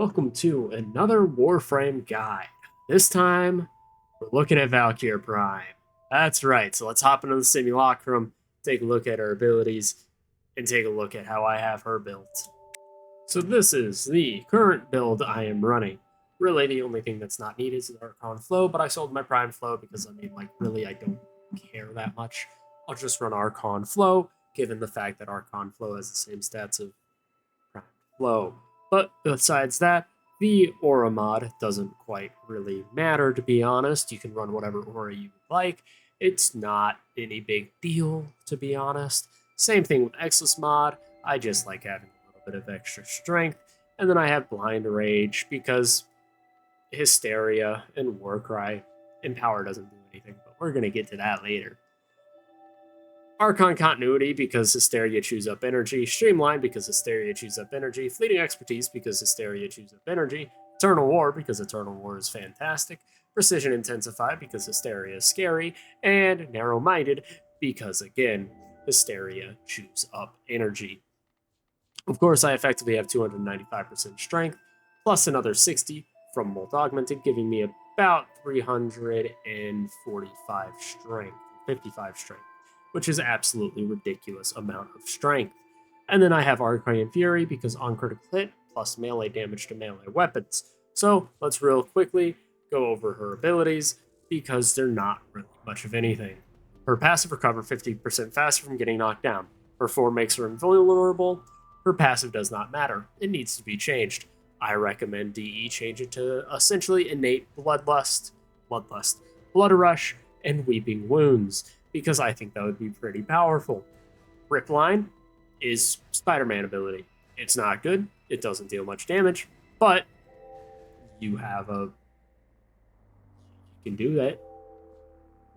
Welcome to another Warframe guide. This time, we're looking at Valkyr Prime. That's right, so let's hop into the Simulacrum, take a look at her abilities, and take a look at how I have her built. So this is the current build I am running. Really, the only thing that's not needed is the Archon Flow, but I sold my Prime Flow because, really, I don't care that much. I'll just run Archon Flow, given the fact that Archon Flow has the same stats of Prime Flow. But besides that, the aura mod doesn't quite really matter, to be honest. You can run whatever aura you like. It's not any big deal, to be honest. Same thing with Exus mod. I just like having a little bit of extra strength. And then I have Blind Rage because Hysteria and Warcry and Power doesn't do anything, but we're going to get to that later. Archon Continuity because Hysteria chews up energy, Streamline because Hysteria chews up energy, Fleeting Expertise because Hysteria chews up energy, Eternal War because Eternal War is fantastic, Precision Intensify because Hysteria is scary, and Narrow Minded because, again, Hysteria chews up energy. Of course, I effectively have 295% strength, plus another 60 from Molt Augmented, giving me about 345 strength, 55 strength, which is absolutely ridiculous amount of strength. And then I have Arcane Fury because on critical hit plus melee damage to melee weapons. So let's real quickly go over her abilities because they're not really much of anything. Her passive recover 50% faster from getting knocked down. Her form makes her invulnerable. Her passive does not matter. It needs to be changed. I recommend DE change it to essentially innate Bloodlust, Blood Rush, and Weeping Wounds, because I think that would be pretty powerful. Ripline is Spider-Man ability. It's not good. It doesn't deal much damage, but you can do that.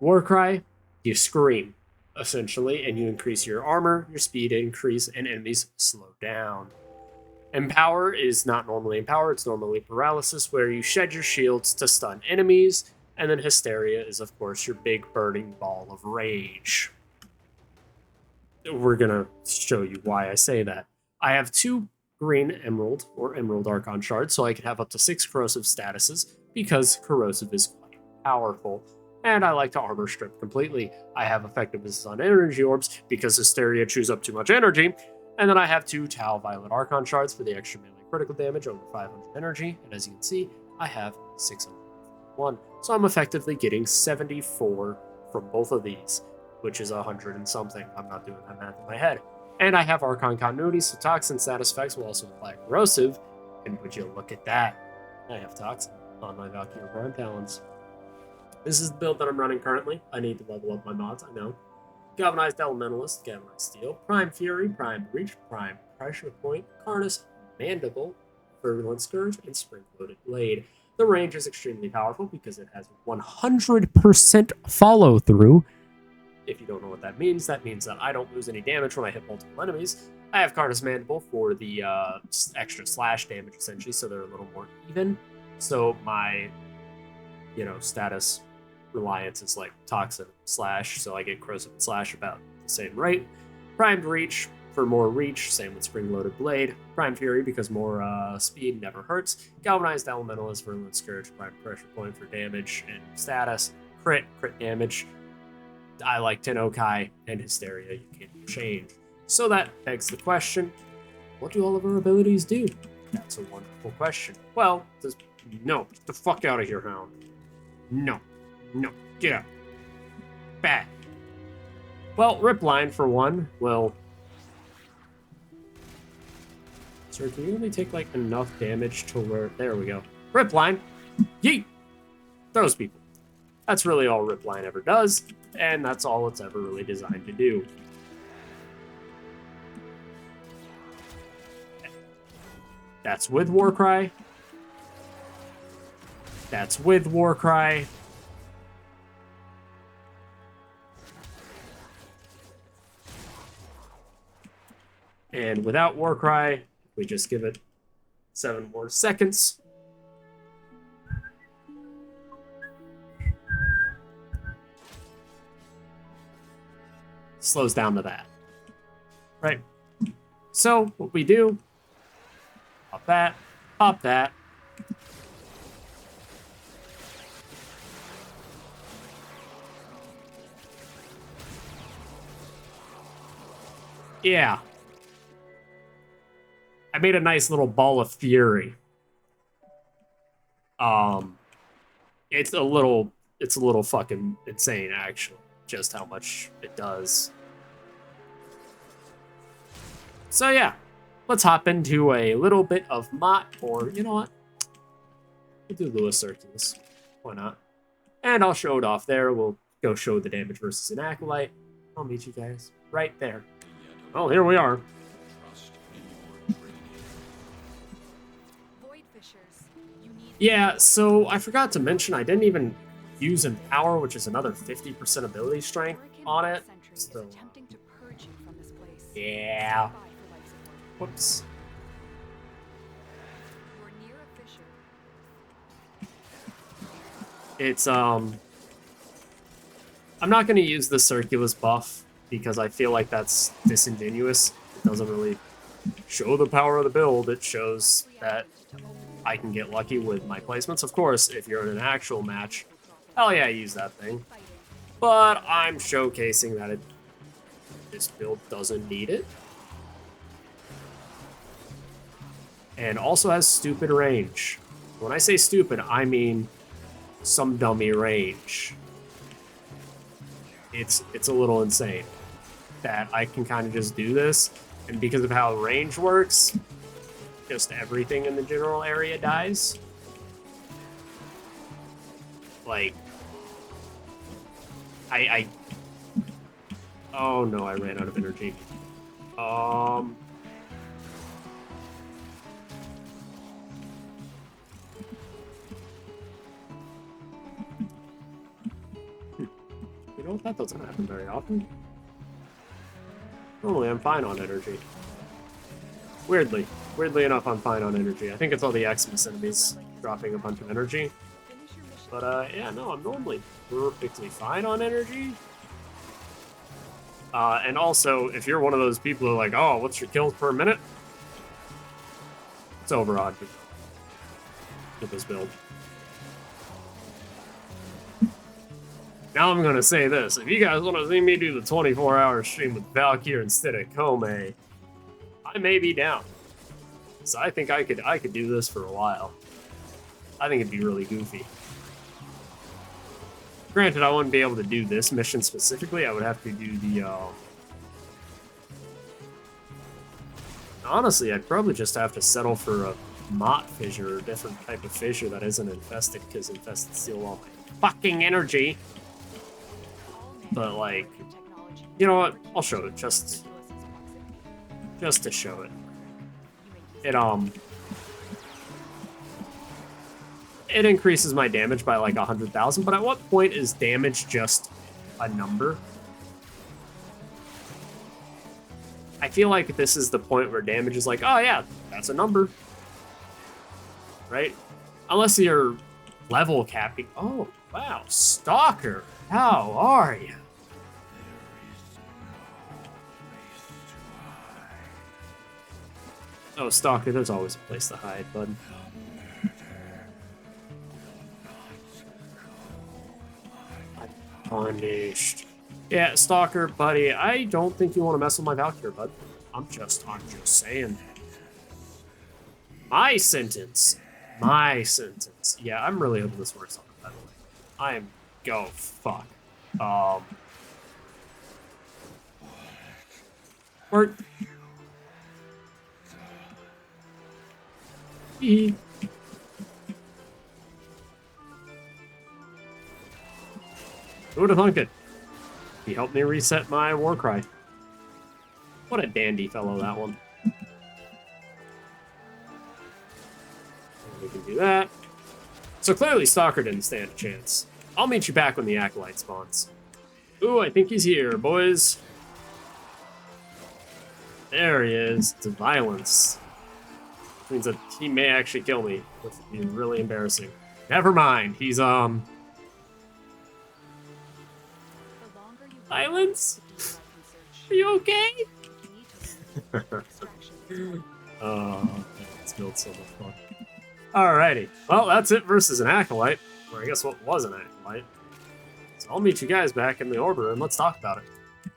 Warcry, you scream, essentially, and you increase your armor, your speed increase, and enemies slow down. Empower is not normally Empower, it's normally Paralysis, where you shed your shields to stun enemies, and then Hysteria is, of course, your big burning ball of rage. We're gonna show you why I say that. I have 2 green Emerald or Emerald Archon shards, so I can have up to 6 corrosive statuses, because corrosive is quite powerful. And I like to armor strip completely. I have effectiveness on energy orbs, because Hysteria chews up too much energy. And then I have 2 Tau Violet Archon shards for the extra melee critical damage over 500 energy, and as you can see, I have 601. So I'm effectively getting 74 from both of these, which is 100 and something. I'm not doing that math in my head. And I have Archon Continuity, so Toxin status effects will also apply corrosive. And would you look at that? I have Toxin on my Valkyr Prime Talons. This is the build that I'm running currently. I need to level up my mods, I know. Galvanized Elementalist, Galvanized Steel, Prime Fury, Prime Breach, Prime Pressure Point, Carnus, Mandible, Virulent Scourge, and Spring-Loaded Blade. The range is extremely powerful because it has 100% follow-through. If you don't know what that means that I don't lose any damage when I hit multiple enemies. I have Carnus Mandible for the extra slash damage, essentially, so they're a little more even. So my, status reliance is like Toxin slash, so I get corrosive and slash about the same rate. Prime Breach for more reach, same with Spring-Loaded Blade. Prime Fury because more speed never hurts. Galvanized Elementalist, Virulent Scourge, Prime Pressure Point for damage and status. Crit damage. I like niqnoqqy and Hysteria, you can't change. So that begs the question, what do all of our abilities do? That's a wonderful question. Well, no, get the fuck out of here, Hound. No, get out. Bad. Well, Ripline, for one, will... Sir, can you only take, enough damage to where... There we go. Ripline! Yeet! Those people. That's really all Ripline ever does, and that's all it's ever really designed to do. That's with Warcry. That's with Warcry. And without Warcry, we just give it 7 more seconds. Slows down to that. Right? So, what we do, pop that, Pop that. Yeah. I made a nice little ball of fury. It's a little fucking insane, actually, just how much it does. So yeah, let's hop into a little bit of Mott, or you know what? We'll do Lewis Circulus. Why not? And I'll show it off there. We'll go show the damage versus an Acolyte. I'll meet you guys right there. Oh, here we are. Yeah, so I forgot to mention I didn't even use Empower, which is another 50% ability strength on it. So, yeah. Whoops. It's, I'm not going to use the Circulus buff because I feel like that's disingenuous. It doesn't really show the power of the build. It shows that I can get lucky with my placements. Of course, if you're in an actual match, hell yeah, use that thing. But I'm showcasing that this build doesn't need it. And also has stupid range. When I say stupid, I mean some dummy range. It's a little insane that I can kind of just do this, and because of how range works, just everything in the general area dies. Like, oh no, I ran out of energy. You know what? That doesn't happen very often. Normally, I'm fine on energy. Weirdly enough, I'm fine on energy. I think it's all the Xmas enemies dropping a bunch of energy. But, yeah, no, I'm normally perfectly fine on energy. And also, if you're one of those people who are like, oh, what's your kills per minute? It's overodd with this build. Now I'm going to say this. If you guys want to see me do the 24-hour stream with Valkyr instead of Kome, I may be down. So I think I could do this for a while. I think it'd be really goofy. Granted, I wouldn't be able to do this mission specifically. I would have to do the... Honestly, I'd probably just have to settle for a Mott fissure or a different type of fissure that isn't infested, because infested steal all my fucking energy. But, like, you know what? I'll show it just to show it. It increases my damage by like 100,000, but at what point is damage just a number? I feel like this is the point where damage is like, oh yeah, that's a number. Right? Unless you're level capping. Oh, wow, Stalker, how are you? Oh, Stalker, there's always a place to hide, bud. Punished. Yeah, Stalker, buddy, I don't think you want to mess with my Valkyr, bud. I'm just saying. My sentence. Yeah, I'm really hoping this works on it, by the way. I am... Go fuck. Work. Who would have thunk it? He helped me reset my war cry. What a dandy fellow, that one. We can do that. So clearly Stalker didn't stand a chance. I'll meet you back when the Acolyte spawns. Ooh, I think he's here, boys. There he is. It's violence. Which means that he may actually kill me, which would be really embarrassing. Never mind. He's, Violence? Are you okay? Oh, this build's so much fun. Alrighty. Well, that's it versus an Acolyte. Or I guess what was an Acolyte. So I'll meet you guys back in the Order and let's talk about it.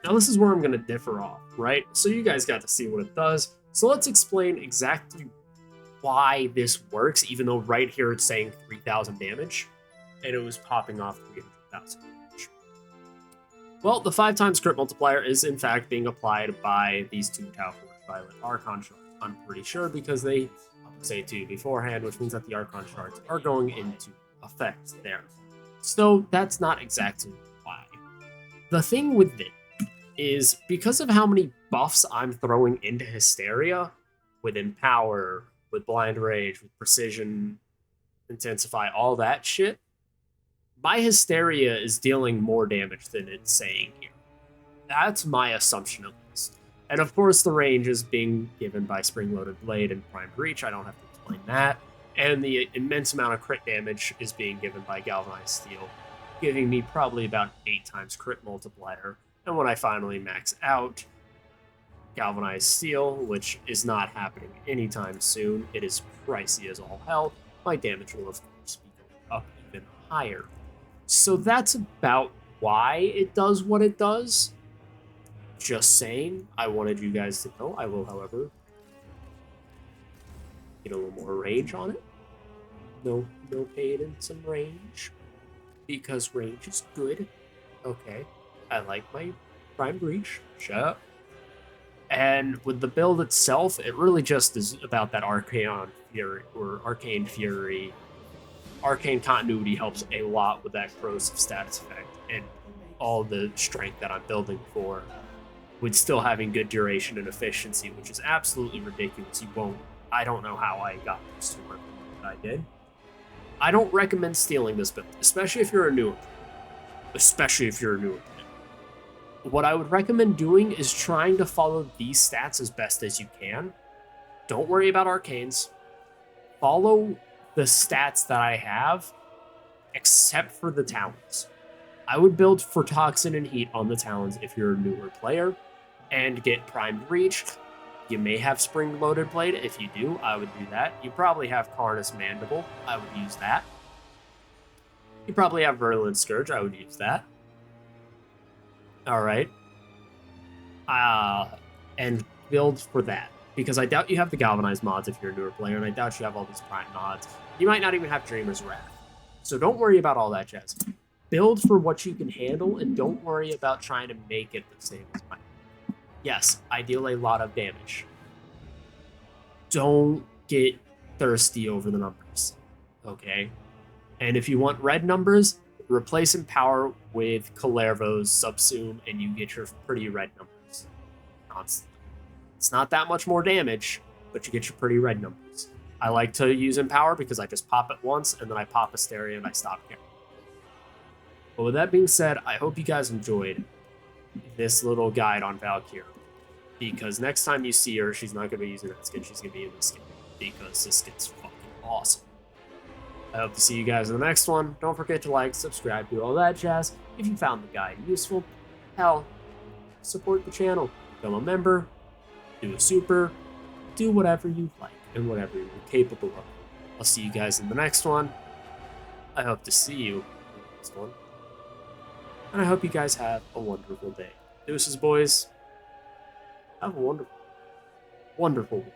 Now this is where I'm going to differ off, right? So you guys got to see what it does. So let's explain exactly why this works, even though right here it's saying 3,000 damage, and it was popping off 300,000 damage. Well, the 5 times crit multiplier is in fact being applied by these 2 Tau Forge Violet Archon shards. I'm pretty sure because they say 2 beforehand, which means that the Archon shards are going into effect there. So that's not exactly why. The thing with it is because of how many buffs I'm throwing into Hysteria, with Empower, with Blind Rage, with Precision, Intensify, all that shit, my Hysteria is dealing more damage than it's saying here. That's my assumption at least. And of course the range is being given by Spring-Loaded Blade and Prime Breach, I don't have to explain that. And the immense amount of crit damage is being given by Galvanized Steel, giving me probably about 8 times crit multiplier. And when I finally max out Galvanized Steel, which is not happening anytime soon, it is pricey as all hell, my damage will of course be going up even higher. So that's about why it does what it does. Just saying, I wanted you guys to know. I will, however, get a little more range on it. No paid in some range, because range is good. Okay, I like my Prime Breach. Shut up. And with the build itself, it really just is about that Arcane Fury, or Arcane Fury. Arcane Continuity helps a lot with that corrosive status effect, and all the strength that I'm building for, with still having good duration and efficiency, which is absolutely ridiculous. I don't know how I got this to work, but I did. I don't recommend stealing this build, especially if you're a newer player. What I would recommend doing is trying to follow these stats as best as you can. Don't worry about arcanes. Follow the stats that I have, except for the talents. I would build for Toxin and Heat on the talents if you're a newer player, and get Prime Breach. You may have Spring-Loaded Blade. If you do, I would do that. You probably have Carnus Mandible. I would use that. You probably have Virulent Scourge. I would use that. Alright. And build for that. Because I doubt you have the Galvanized mods if you're a newer player, and I doubt you have all these Prime mods. You might not even have Dreamer's Wrath. So don't worry about all that jazz. Build for what you can handle, and don't worry about trying to make it the same as mine. Yes, I deal a lot of damage. Don't get thirsty over the numbers, okay? And if you want red numbers, replace Empower with Kalervo's Subsume, and you get your pretty red numbers. It's not that much more damage, but you get your pretty red numbers. I like to use Empower because I just pop it once, and then I pop Hysteria, and I stop caring. But with that being said, I hope you guys enjoyed this little guide on Valkyr, because next time you see her, she's not going to be using that skin, she's going to be in this skin, because this skin's fucking awesome. I hope to see you guys in the next one. Don't forget to like, subscribe, do all that jazz. If you found the guide useful, hell, support the channel. Become a member, do a super, do whatever you like, and whatever you're capable of. I'll see you guys in the next one. I hope to see you in the next one. And I hope you guys have a wonderful day. Deuces, boys. Have a wonderful, wonderful week.